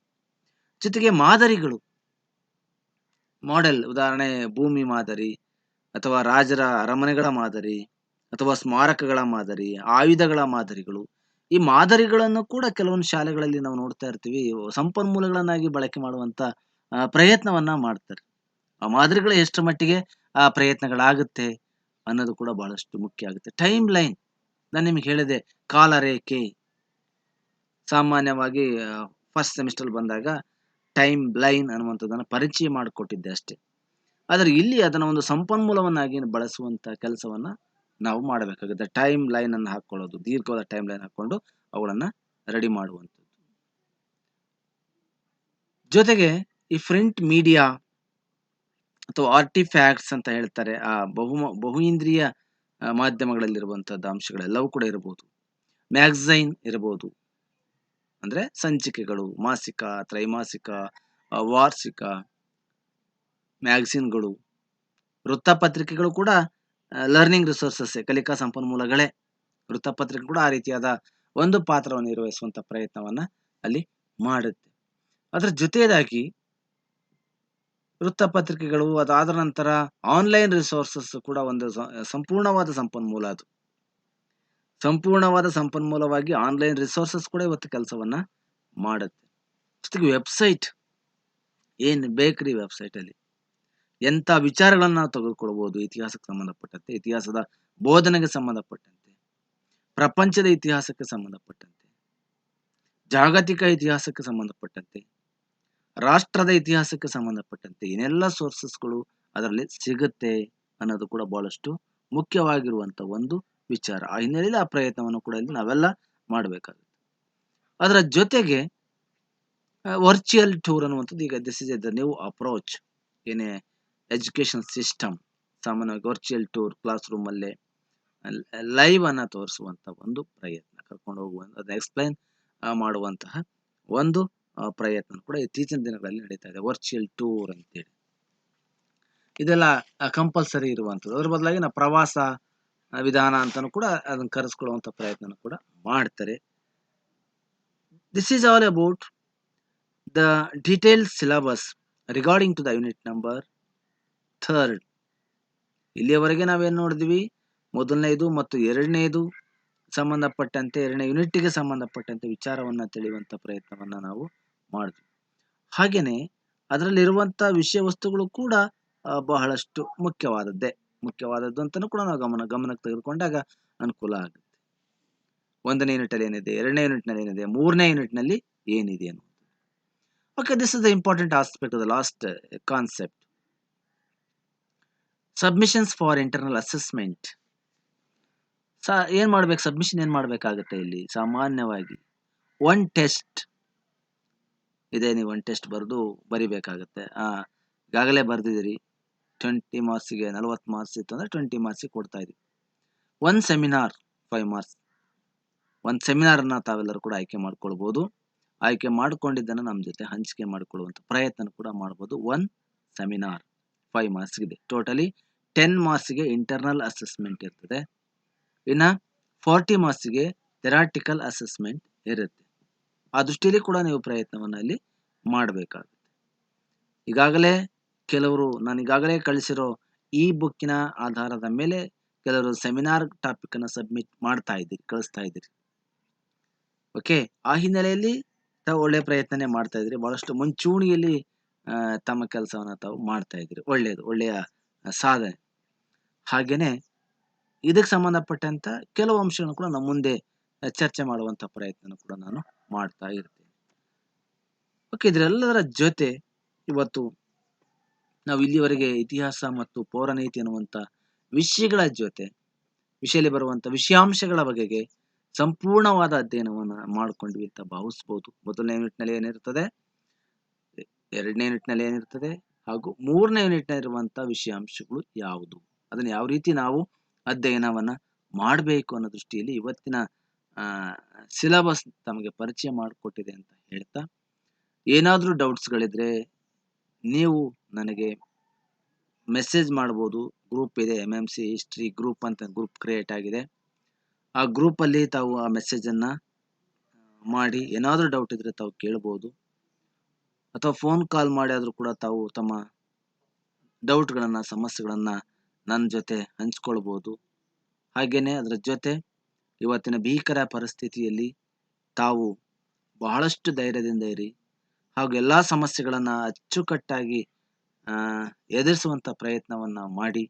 A: ಜೊತೆಗೆ ಮಾದರಿಗಳು, ಮಾಡೆಲ್, ಉದಾಹರಣೆ ಭೂಮಿ ಮಾದರಿ, ಅಥವಾ ರಾಜರ ಅರಮನೆಗಳ ಮಾದರಿ, ಅಥವಾ ಸ್ಮಾರಕಗಳ ಮಾದರಿ, ಆಯುಧಗಳ ಮಾದರಿಗಳು. ಈ ಮಾದರಿಗಳನ್ನು ಕೂಡ ಕೆಲವೊಂದು ಶಾಲೆಗಳಲ್ಲಿ ನಾವು ನೋಡ್ತಾ ಇರ್ತೀವಿ, ಸಂಪನ್ಮೂಲಗಳನ್ನಾಗಿ ಬಳಕೆ ಮಾಡುವಂತ ಪ್ರಯತ್ನವನ್ನ ಮಾಡ್ತಾರೆ. ಆ ಮಾದರಿಗಳು ಎಷ್ಟರ ಮಟ್ಟಿಗೆ ಆ ಪ್ರಯತ್ನಗಳಾಗುತ್ತೆ ಅನ್ನೋದು ಕೂಡ ಬಹಳಷ್ಟು ಮುಖ್ಯ ಆಗುತ್ತೆ. ಟೈಮ್ ಲೈನ್, ನಾನು ನಿಮ್ಗೆ ಹೇಳಿದೆ, ಕಾಲರೇಖೆ. ಸಾಮಾನ್ಯವಾಗಿ ಫಸ್ಟ್ ಸೆಮಿಸ್ಟರ್ ಬಂದಾಗ ಟೈಮ್ ಲೈನ್ ಅನ್ನುವಂಥದ್ದನ್ನು ಪರಿಚಯ ಮಾಡಿಕೊಟ್ಟಿದ್ದೆ ಅಷ್ಟೇ. ಆದರೆ ಇಲ್ಲಿ ಅದನ್ನ ಒಂದು ಸಂಪನ್ಮೂಲವನ್ನಾಗಿ ಬಳಸುವಂತ ಕೆಲಸವನ್ನ ನಾವು ಮಾಡಬೇಕಾಗುತ್ತೆ. ಟೈಮ್ ಲೈನ್ ಅನ್ನು ಹಾಕೊಳ್ಳೋದು, ದೀರ್ಘವಾದ ಟೈಮ್ ಲೈನ್ ಹಾಕೊಂಡು ಅವುಗಳನ್ನ ರೆಡಿ ಮಾಡುವಂಥದ್ದು. ಜೊತೆಗೆ ಈ ಪ್ರಿಂಟ್ ಮೀಡಿಯಾ ಅಥವಾ ಆರ್ಟಿಫ್ಯಾಕ್ಟ್ಸ್ ಅಂತ ಹೇಳ್ತಾರೆ, ಆ ಬಹು ಇಂದ್ರಿಯ ಮಾಧ್ಯಮಗಳಲ್ಲಿರುವಂತದ್ದು ಅಂಶಗಳೆಲ್ಲವೂ ಕೂಡ ಇರಬಹುದು. ಮ್ಯಾಗಝೈನ್ ಇರಬಹುದು, ಅಂದ್ರೆ ಸಂಚಿಕೆಗಳು, ಮಾಸಿಕ, ತ್ರೈಮಾಸಿಕ, ವಾರ್ಷಿಕ ಮ್ಯಾಗಝಿನ್ಗಳು. ವೃತ್ತಪತ್ರಿಕೆಗಳು ಕೂಡ ಲರ್ನಿಂಗ್ ರಿಸೋರ್ಸಸ್, ಕಲಿಕಾ ಸಂಪನ್ಮೂಲಗಳೇ. ವೃತ್ತಪತ್ರಿಕೆ ಕೂಡ ಆ ರೀತಿಯಾದ ಒಂದು ಪಾತ್ರವನ್ನು ನಿರ್ವಹಿಸುವಂತ ಪ್ರಯತ್ನವನ್ನ ಅಲ್ಲಿ ಮಾಡುತ್ತೆ. ಅದರ ಜೊತೆಯದಾಗಿ ವೃತ್ತಪತ್ರಿಕೆಗಳು, ಅದಾದ ನಂತರ ಆನ್ಲೈನ್ ರಿಸೋರ್ಸಸ್ ಕೂಡ ಒಂದು ಸಂಪೂರ್ಣವಾದ ಸಂಪನ್ಮೂಲ. ಅದು ಸಂಪೂರ್ಣವಾದ ಸಂಪನ್ಮೂಲವಾಗಿ ಆನ್ಲೈನ್ ರಿಸೋರ್ಸಸ್ ಕೂಡ ಇವತ್ತು ಕೆಲಸವನ್ನ ಮಾಡುತ್ತೆ. ಜೊತೆಗೆ ವೆಬ್ಸೈಟ್, ಏನ್ ಬೇಕ್ರಿ ವೆಬ್ಸೈಟ್ ಅಲ್ಲಿ ಎಂಥ ವಿಚಾರಗಳನ್ನ ನಾವು ತೆಗೆದುಕೊಳ್ಬಹುದು, ಇತಿಹಾಸಕ್ಕೆ ಸಂಬಂಧಪಟ್ಟಂತೆ, ಇತಿಹಾಸದ ಬೋಧನೆಗೆ ಸಂಬಂಧಪಟ್ಟಂತೆ, ಪ್ರಪಂಚದ ಇತಿಹಾಸಕ್ಕೆ ಸಂಬಂಧಪಟ್ಟಂತೆ, ಜಾಗತಿಕ ಇತಿಹಾಸಕ್ಕೆ ಸಂಬಂಧಪಟ್ಟಂತೆ, ರಾಷ್ಟ್ರದ ಇತಿಹಾಸಕ್ಕೆ ಸಂಬಂಧಪಟ್ಟಂತೆ ಏನೆಲ್ಲ ಸೋರ್ಸಸ್ಗಳು ಅದರಲ್ಲಿ ಸಿಗುತ್ತೆ ಅನ್ನೋದು ಕೂಡ ಬಹಳಷ್ಟು ಮುಖ್ಯವಾಗಿರುವಂತ ಒಂದು ವಿಚಾರ. ಆ ಹಿನ್ನೆಲೆಯಲ್ಲಿ ಆ ಪ್ರಯತ್ನವನ್ನು ಕೂಡ ಇಲ್ಲಿ ನಾವೆಲ್ಲ ಮಾಡಬೇಕಾಗುತ್ತೆ. ಅದರ ಜೊತೆಗೆ ವರ್ಚುವಲ್ ಟೂರ್ ಅನ್ನುವಂಥದ್ದು, ಈಗ this is the new approach ಏನೇ ಎಜುಕೇಶನ್ ಸಿಸ್ಟಮ್. ಸಾಮಾನ್ಯವಾಗಿ ವರ್ಚುವಲ್ ಟೂರ್, ಕ್ಲಾಸ್ ರೂಮ್ ಅಲ್ಲೇ ಲೈವ್ ಅನ್ನ ತೋರಿಸುವಂತ ಒಂದು ಪ್ರಯತ್ನ, ಕರ್ಕೊಂಡು ಹೋಗುವಂತ, ಅದನ್ನ ಎಕ್ಸ್ಪ್ಲೈನ್ ಮಾಡುವಂತಹ ಒಂದು ಪ್ರಯತ್ನ ಕೂಡ ಇತ್ತೀಚಿನ ದಿನಗಳಲ್ಲಿ ನಡೀತಾ ಇದೆ, ವರ್ಚುವಲ್ ಟೂರ್ ಅಂತೇಳಿ. ಇದೆಲ್ಲ ಕಂಪಲ್ಸರಿ ಇರುವಂಥದ್ದು. ಅದ್ರ ಬದಲಾಗಿ ನಾವು ಪ್ರವಾಸ ವಿಧಾನ ಅಂತಾನು ಕೂಡ ಅದನ್ನ ಕರೆಸ್ಕೊಳ್ಳುವಂತ ಪ್ರಯತ್ನ ಕೂಡ ಮಾಡ್ತಾರೆ. This is all about the detail syllabus regarding to the unit number 3. ಇಲ್ಲಿಯವರೆಗೆ ನಾವೇನು ನೋಡಿದ್ವಿ, ಮೊದಲನೇದು ಮತ್ತು ಎರಡನೇದು ಸಂಬಂಧಪಟ್ಟಂತೆ, ಎರಡನೇ ಯೂನಿಟ್ಗೆ ಸಂಬಂಧಪಟ್ಟಂತೆ ವಿಚಾರವನ್ನ ತಿಳಿಯುವಂತ ಪ್ರಯತ್ನವನ್ನ ನಾವು ಮಾಡಿದ್ವಿ. ಹಾಗೇನೆ ಅದರಲ್ಲಿರುವಂತ ವಿಷಯ ವಸ್ತುಗಳು ಕೂಡ ಬಹಳಷ್ಟು ಮುಖ್ಯವಾದದ್ದು ಅಂತಾನು ಕೂಡ ನಾವು ಗಮನಕ್ಕೆ ತೆಗೆದುಕೊಂಡಾಗ ಅನುಕೂಲ ಆಗುತ್ತೆ. 1ನೇ ಯೂನಿಟ್ ಅಲ್ಲಿ ಏನಿದೆ, 2ನೇ ಯೂನಿಟ್ ನಲ್ಲಿ ಏನಿದೆ, 3ನೇ ಯೂನಿಟ್ ನಲ್ಲಿ ಏನಿದೆ ಅನ್ನೋದು. Okay, this is the important aspect of the last concept. Submissions for internal assessment. Submission ಏನ್ ಮಾಡ್ಬೇಕಾಗತ್ತೆ ಇಲ್ಲಿ? ಸಾಮಾನ್ಯವಾಗಿ 1 ಟೆಸ್ಟ್ ಇದೆ, ನೀವು 1 ಟೆಸ್ಟ್ ಬರಿಬೇಕಾಗತ್ತೆ. ಈಗಾಗಲೇ ಬರ್ದಿದ್ದೀರಿ, 20 ಮಾರ್ಕ್ಸ್ಗೆ 40 ಮಾರ್ಕ್ಸ್ ಇತ್ತು ಅಂದ್ರೆ 20 ಮಾರ್ಕ್ಸ್ಗೆ ಕೊಡ್ತಾ ಇದೀವಿ. 1 ಸೆಮಿನಾರ್ 5 ಮಾರ್ಕ್ಸ್. 1 ಸೆಮಿನಾರ್ ಅನ್ನ ತಾವೆಲ್ಲರೂ ಕೂಡ ಆಯ್ಕೆ ಮಾಡ್ಕೊಳ್ಬಹುದು. ಆಯ್ಕೆ ಮಾಡ್ಕೊಂಡಿದ್ದನ್ನು ನಮ್ಮ ಜೊತೆ ಹಂಚಿಕೆ ಮಾಡಿಕೊಳ್ಳುವಂತ ಪ್ರಯತ್ನ ಕೂಡ ಮಾಡಬಹುದು. 1 ಸೆಮಿನಾರ್ 5 ಮಾರ್ಕ್ಸ್ ಇದೆ. ಟೋಟಲಿ 10 ಮಾರ್ಕ್ಸ್ಗೆ ಇಂಟರ್ನಲ್ ಅಸೆಸ್ಮೆಂಟ್ ಇರ್ತದೆ. ಇನ್ನ 40 ಮಾರ್ಕ್ಸ್ಗೆ ಥೆರಾಟಿಕಲ್ ಅಸೆಸ್ಮೆಂಟ್ ಇರುತ್ತೆ. ಆ ದೃಷ್ಟಿಯಲ್ಲಿ ಕೂಡ ನೀವು ಪ್ರಯತ್ನವನ್ನ ಇಲ್ಲಿ ಮಾಡಬೇಕಾಗುತ್ತೆ. ಈಗಾಗಲೇ ಕೆಲವರು ನಾನು ಈಗಾಗಲೇ ಕಳಿಸಿರೋ ಈ ಬುಕ್ಕಿನ ಆಧಾರದ ಮೇಲೆ ಕೆಲವರು ಸೆಮಿನಾರ್ ಟಾಪಿಕ್ ಅನ್ನ ಸಬ್ಮಿಟ್ ಕಳಿಸ್ತಾ ಇದ್ದೀರಿ. ಓಕೆ, ಆ ಹಿನ್ನೆಲೆಯಲ್ಲಿ ತಾವು ಒಳ್ಳೆ ಪ್ರಯತ್ನನೇ ಮಾಡ್ತಾ ಇದ್ರಿ. ಬಹಳಷ್ಟು ಮುಂಚೂಣಿಯಲ್ಲಿ ತಮ್ಮ ಕೆಲಸವನ್ನ ತಾವು ಮಾಡ್ತಾ ಇದ್ದೀರಿ. ಒಳ್ಳೆಯ ಸಾಧನೆ. ಹಾಗೇನೆ ಇದಕ್ಕೆ ಸಂಬಂಧಪಟ್ಟಂತ ಕೆಲವು ಅಂಶಗಳನ್ನು ಕೂಡ ನಮ್ಮ ಮುಂದೆ ಚರ್ಚೆ ಮಾಡುವಂತ ಪ್ರಯತ್ನ ಕೂಡ ನಾನು ಮಾಡ್ತಾ ಇರ್ತೀನಿ. ಓಕೆ, ಇದರೆಲ್ಲದರ ಜೊತೆ ಇವತ್ತು ನಾವು ಇಲ್ಲಿವರೆಗೆ ಇತಿಹಾಸ ಮತ್ತು ಪೌರನೀತಿ ಅನ್ನುವಂತ ವಿಷಯಗಳ ಜೊತೆ ವಿಷಯದಲ್ಲಿ ಬರುವಂತ ವಿಷಯಾಂಶಗಳ ಬಗೆಗೆ ಸಂಪೂರ್ಣವಾದ ಅಧ್ಯಯನವನ್ನ ಮಾಡ್ಕೊಂಡ್ವಿ ಅಂತ ಭಾವಿಸಬಹುದು. ಮೊದಲನೇ ಯೂನಿಟ್ ನಲ್ಲಿ ಏನಿರ್ತದೆ, 2ನೇ ಯೂನಿಟ್ ನಲ್ಲಿ ಏನಿರ್ತದೆ, ಹಾಗೂ 3ನೇ ಯೂನಿಟ್ ನಲ್ಲಿ ಇರುವಂತ ವಿಷಯಾಂಶಗಳು ಯಾವುದು, ಅದನ್ನ ಯಾವ ರೀತಿ ನಾವು ಅಧ್ಯಯನವನ್ನ ಮಾಡಬೇಕು ಅನ್ನೋ ದೃಷ್ಟಿಯಲ್ಲಿ ಇವತ್ತಿನ ಸಿಲಬಸ್ ತಮಗೆ ಪರಿಚಯ ಮಾಡಿಕೊಟ್ಟಿದೆ ಅಂತ ಹೇಳ್ತಾ, ಏನಾದರೂ ಡೌಟ್ಸ್ಗಳಿದ್ರೆ ನೀವು ನನಗೆ ಮೆಸೇಜ್ ಮಾಡ್ಬೋದು. ಗ್ರೂಪ್ ಇದೆ, MMC ಹಿಸ್ಟ್ರಿ ಗ್ರೂಪ್ ಅಂತ ಗ್ರೂಪ್ ಕ್ರಿಯೇಟ್ ಆಗಿದೆ. ಆ ಗ್ರೂಪಲ್ಲಿ ತಾವು ಆ ಮೆಸೇಜನ್ನು ಮಾಡಿ ಏನಾದರೂ ಡೌಟ್ ಇದ್ದರೆ ತಾವು ಕೇಳ್ಬೋದು, ಅಥವಾ ಫೋನ್ ಕಾಲ್ ಮಾಡಿ ಆದರೂ ಕೂಡ ತಾವು ತಮ್ಮ ಡೌಟ್ಗಳನ್ನು, ಸಮಸ್ಯೆಗಳನ್ನು ನನ್ನ ಜೊತೆ ಹಂಚ್ಕೊಳ್ಬೋದು. ಹಾಗೆಯೇ ಅದರ ಜೊತೆ ಇವತ್ತಿನ ಭೀಕರ ಪರಿಸ್ಥಿತಿಯಲ್ಲಿ ತಾವು ಬಹಳಷ್ಟು ಧೈರ್ಯದಿಂದ ಇರಿ, ಹಾಗೂ ಎಲ್ಲ ಸಮಸ್ಯೆಗಳನ್ನು ಅಚ್ಚುಕಟ್ಟಾಗಿ ಎದುರಿಸುವಂಥ ಪ್ರಯತ್ನವನ್ನು ಮಾಡಿ.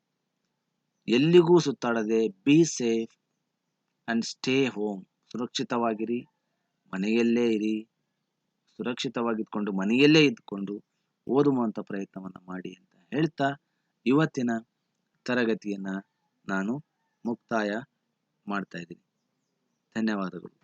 A: ಎಲ್ಲಿಗೂ ಸುತ್ತಾಡದೆ be safe and stay home. ಸುರಕ್ಷಿತವಾಗಿರಿ, ಮನೆಯಲ್ಲೇ ಇರಿ, ಸುರಕ್ಷಿತವಾಗಿದ್ಕೊಂಡು ಮನೆಯಲ್ಲೇ ಇದ್ಕೊಂಡು ಓದುವಂಥ ಪ್ರಯತ್ನವನ್ನು ಮಾಡಿ ಅಂತ ಹೇಳ್ತಾ ಇವತ್ತಿನ ತರಗತಿಯನ್ನು ನಾನು ಮುಕ್ತಾಯ ಮಾಡ್ತಾ ಇದ್ದೀನಿ. ಧನ್ಯವಾದಗಳು.